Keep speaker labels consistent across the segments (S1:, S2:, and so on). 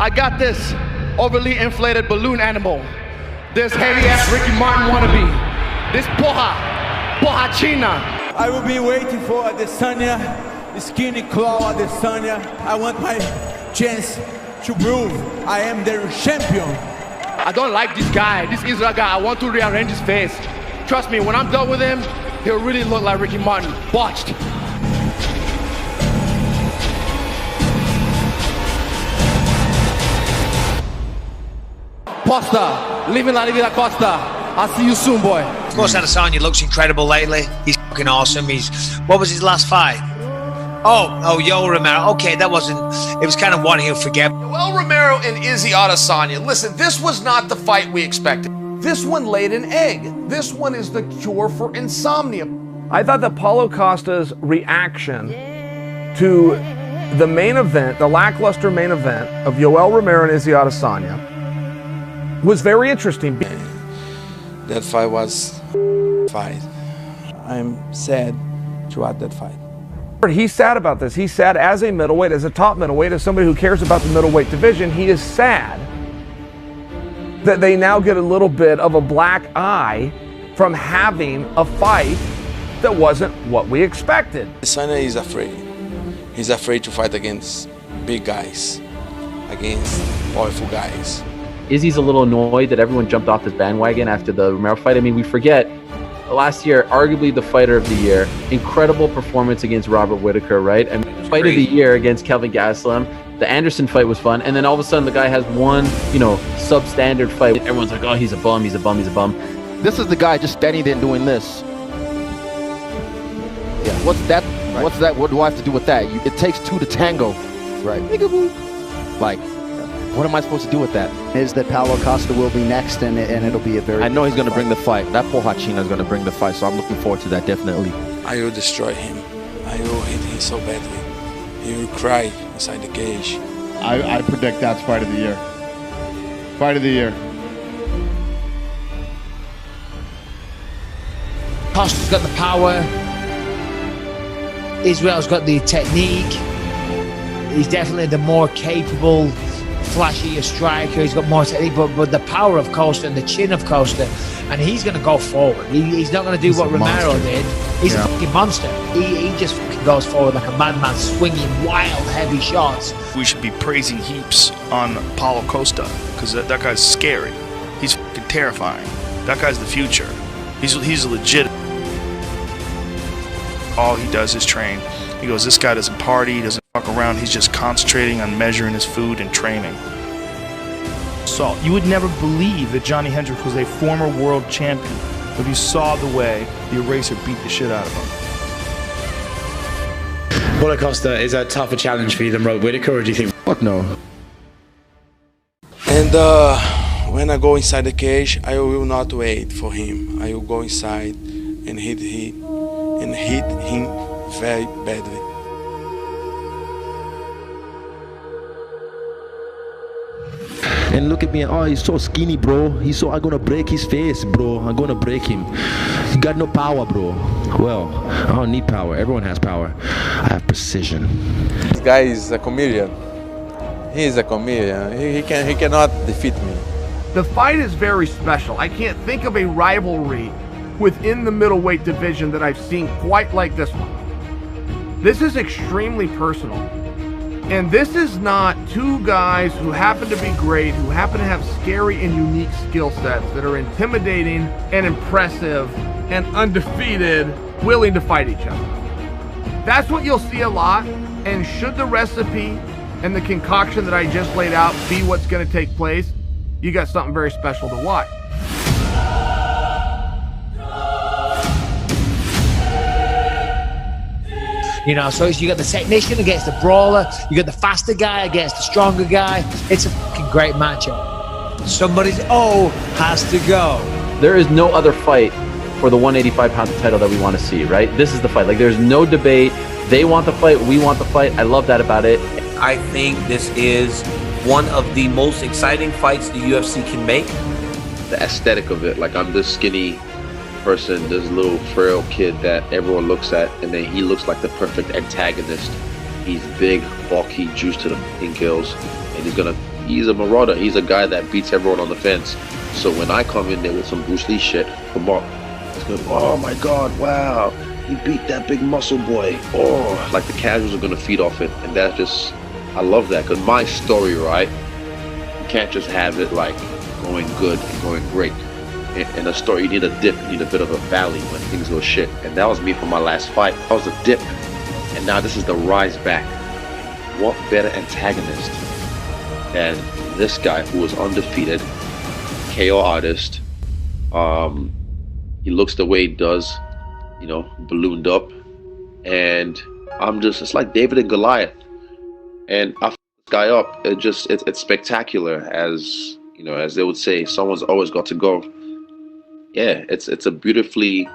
S1: I got this overly inflated balloon animal. This heavy-ass Ricky Martin wannabe. This Poha China.
S2: I will be waiting for Adesanya, skinny claw Adesanya. I want my chance to prove I am the champion.
S1: I don't like this guy, this Israel guy. I want to rearrange his face. Trust me, when I'm done with him, he'll really look like Ricky Martin. Botched. Costa, living la vida Costa. I'll see you soon, boy.
S3: Of course, Adesanya looks incredible lately. He's fucking awesome. What was his last fight? Oh, Yoel Romero. Okay, it was kind of one he'll forget.
S4: Yoel Romero and Izzy Adesanya. Listen, this was not the fight we expected. This one laid an egg. This one is the cure for insomnia.
S5: I thought that Paulo Costa's reaction to the main event, the lackluster main event of Yoel Romero and Izzy Adesanya, was very interesting.
S6: That fight was fight. I'm sad throughout that fight.
S5: He's sad about this. He's sad as a middleweight, as a top middleweight, as somebody who cares about the middleweight division. He is sad that they now get a little bit of a black eye from having a fight that wasn't what we expected.
S6: Adesanya is afraid. He's afraid to fight against big guys, against powerful guys.
S7: Izzy's a little annoyed that everyone jumped off this bandwagon after the Romero fight. I mean, we forget, last year, arguably the fighter of the year, incredible performance against Robert Whittaker, right? I mean, fight of the year against Kelvin Gastelum. The Anderson fight was fun, and then all of a sudden the guy has one, substandard fight. Everyone's like, oh, he's a bum, he's a bum, he's a bum.
S8: This is the guy just standing there and doing this. Yeah, what's that? Right. What's that? What do I have to do with that? It takes two to tango. Right. Like, what am I supposed to do with that?
S9: Is that Paulo Costa will be next, and it'll be a very...
S8: I know he's going to bring the fight. That Poha China is going to bring the fight, so I'm looking forward to that, definitely.
S6: I will destroy him. I will hit him so badly. He will cry inside the cage.
S10: I predict that's fight of the year. Fight of the year.
S3: Costa's got the power. Israel's got the technique. He's definitely the more capable, flashier striker. He's got more technique, but the power of Costa and the chin of Costa, and he's going to go forward. He's not going to do what Romero did. He's a fucking monster. He just fucking goes forward like a madman, swinging wild, heavy shots.
S11: We should be praising heaps on Paulo Costa, because that guy's scary. He's fucking terrifying. That guy's the future. He's legit. All he does is train. He goes, this guy doesn't party, he doesn't fuck around, he's just concentrating on measuring his food and training.
S12: So, you would never believe that Johnny Hendricks was a former world champion if you saw the way the Eraser beat the shit out of him.
S13: Paulo Costa, is that tougher challenge for you than Robert Whittaker, or do you think?
S8: Fuck no.
S6: And when I go inside the cage, I will not wait for him. I will go inside and hit him very badly.
S8: And look at me, oh, he's so skinny, bro. I'm gonna break his face, bro. I'm gonna break him. He got no power, bro. Well, I don't need power. Everyone has power. I have precision.
S14: This guy is a comedian. He is a comedian. He cannot defeat me.
S5: The fight is very special. I can't think of a rivalry within the middleweight division that I've seen quite like this one. This is extremely personal. And this is not two guys who happen to be great, who happen to have scary and unique skill sets that are intimidating and impressive and undefeated, willing to fight each other. That's what you'll see a lot, and should the recipe and the concoction that I just laid out be what's going to take place, you got something very special to watch.
S3: So you got the technician against the brawler, you got the faster guy against the stronger guy. It's a fucking great matchup. Somebody's has to go.
S7: There is no other fight for the 185-pound title that we want to see, right? This is the fight. Like, there's no debate. They want the fight, we want the fight. I love that about it.
S15: I think this is one of the most exciting fights the UFC can make.
S16: The aesthetic of it, like, I'm this skinny person, this little frail kid that everyone looks at, and then he looks like the perfect antagonist. He's big, bulky, juice to the fucking gills. and he's a marauder. He's a guy that beats everyone on the fence. So when I come in there with some Bruce Lee shit, come on, it's gonna, oh my God, wow, he beat that big muscle boy. Oh, like the casuals are gonna feed off it, and that's just, I love that, because my story, right, you can't just have it like going good and going great. In a story, you need a dip, you need a bit of a valley when things go shit, and that was me for my last fight. That was a dip, and now this is the rise back. What better antagonist than this guy who was undefeated, KO artist. He looks the way he does, you know, ballooned up, and it's like David and Goliath, and I f this guy up. It's spectacular, as you know, as they would say, someone's always got to go. Yeah, it's a beautifully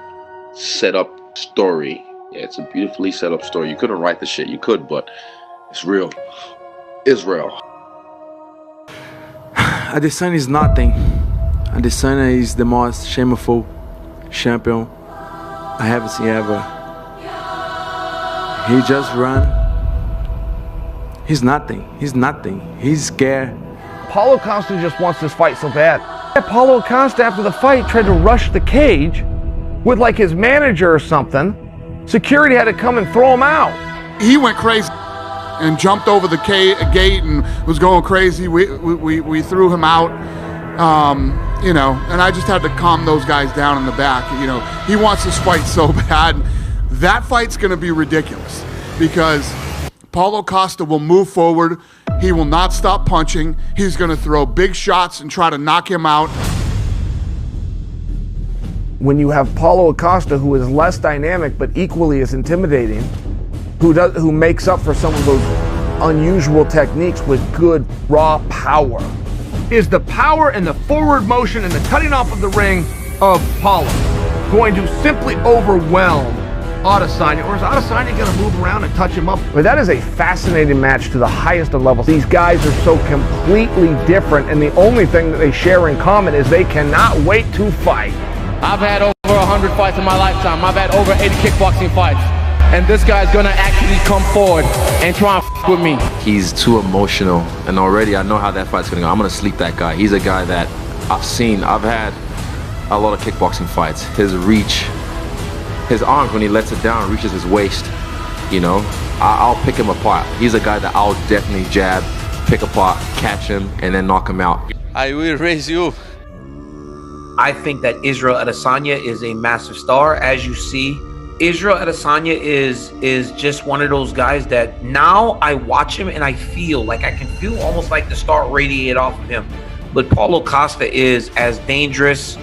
S16: set up story. Yeah, it's a beautifully set up story. You couldn't write the shit. You could, but it's real. Israel.
S2: Adesanya is nothing. Adesanya is the most shameful champion I have seen ever. He just run. He's nothing. He's nothing. He's scared.
S5: Paulo Costa just wants this fight so bad. Paulo Costa, after the fight, tried to rush the cage with like his manager or something. Security had to come and throw him out.
S10: He went crazy and jumped over the gate and was going crazy. We threw him out, you know, and I just had to calm those guys down in the back. You know, he wants this fight so bad. That fight's going to be ridiculous because Paulo Costa will move forward. He will not stop punching. He's going to throw big shots and try to knock him out.
S5: When you have Paulo Costa, who is less dynamic but equally as intimidating, who makes up for some of those unusual techniques with good raw power, is the power and the forward motion and the cutting off of the ring of Paulo going to simply overwhelm Adesanya, or is Adesanya going to move around and touch him up? But that is a fascinating match to the highest of levels. These guys are so completely different, and the only thing that they share in common is they cannot wait to fight.
S1: I've had over 100 fights in my lifetime. I've had over 80 kickboxing fights. And this guy's gonna actually come forward and try and f with me.
S8: He's too emotional, and already I know how that fight's gonna go. I'm gonna sleep that guy. He's a guy that I've had a lot of kickboxing fights. His reach, his arms when he lets it down reaches his waist. You know, I'll pick him apart. He's a guy that I'll definitely jab, pick apart, catch him, and then knock him out.
S6: I will raise you.
S15: I think that Israel Adesanya is a massive star. As you see, Israel Adesanya is just one of those guys that now I watch him and I feel like I can feel almost like the star radiate off of him. But Paulo Costa is as dangerous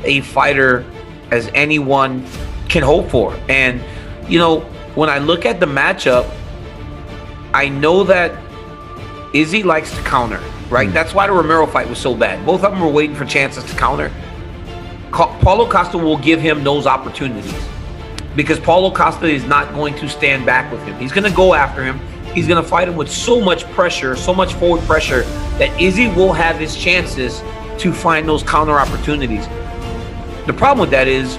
S15: a fighter as anyone can hope for. And, you know, when I look at the matchup, I know that Izzy likes to counter, right? That's why the Romero fight was so bad. Both of them were waiting for chances to counter. Paulo Costa will give him those opportunities because Paulo Costa is not going to stand back with him. He's going to go after him. He's going to fight him with so much pressure, so much forward pressure that Izzy will have his chances to find those counter opportunities. The problem with that is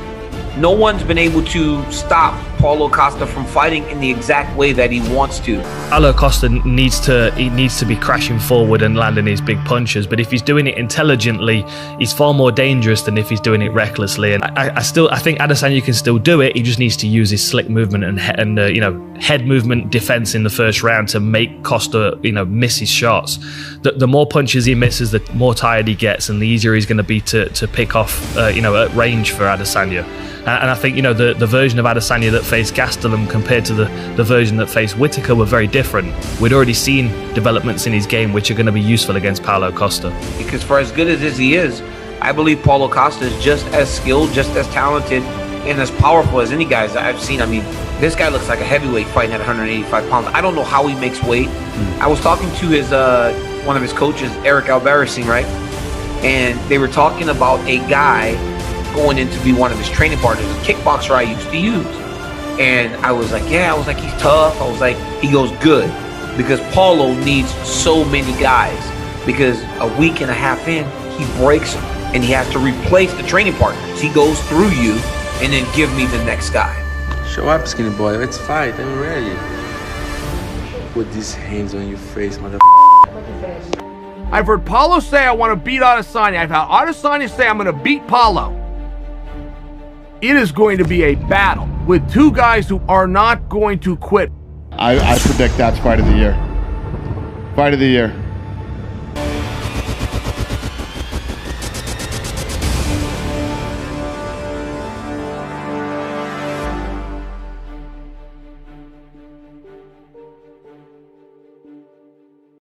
S15: no one's been able to stop Paulo Costa from fighting in the exact way that he wants to.
S12: Paulo Costa needs to be crashing forward and landing his big punches, but if he's doing it intelligently, he's far more dangerous than if he's doing it recklessly. And I think Adesanya can still do it. He just needs to use his slick movement and you know, head movement defense in the first round to make Costa, you know, miss his shots. The more punches he misses, the more tired he gets, and the easier he's going to be to pick off, you know, at range for Adesanya. And I think, you know, the version of Adesanya that faced Gastelum compared to the version that faced Whittaker were very different. We'd already seen developments in his game which are going to be useful against Paulo Costa.
S15: Because for as good as Izzy is, I believe Paulo Costa is just as skilled, just as talented, and as powerful as any guys that I've seen. I mean, this guy looks like a heavyweight fighting at 185 pounds. I don't know how he makes weight. I was talking to his one of his coaches, Eric Albarracin, right? And they were talking about a guy going in to be one of his training partners, a kickboxer I used to use. And I was like, yeah, I was like, he's tough. I was like, he goes, good. Because Paulo needs so many guys. Because a week and a half in, he breaks him. And he has to replace the training partners. He goes through you and then give me the next guy.
S6: Show up, skinny boy. Let's fight. I'm ready. Put these hands on your face, motherfucker.
S5: I've heard Paulo say I want to beat Adesanya. I've had Adesanya say I'm going to beat Paulo. It is going to be a battle with two guys who are not going to quit.
S10: I predict that's fight of the year. Fight of the year.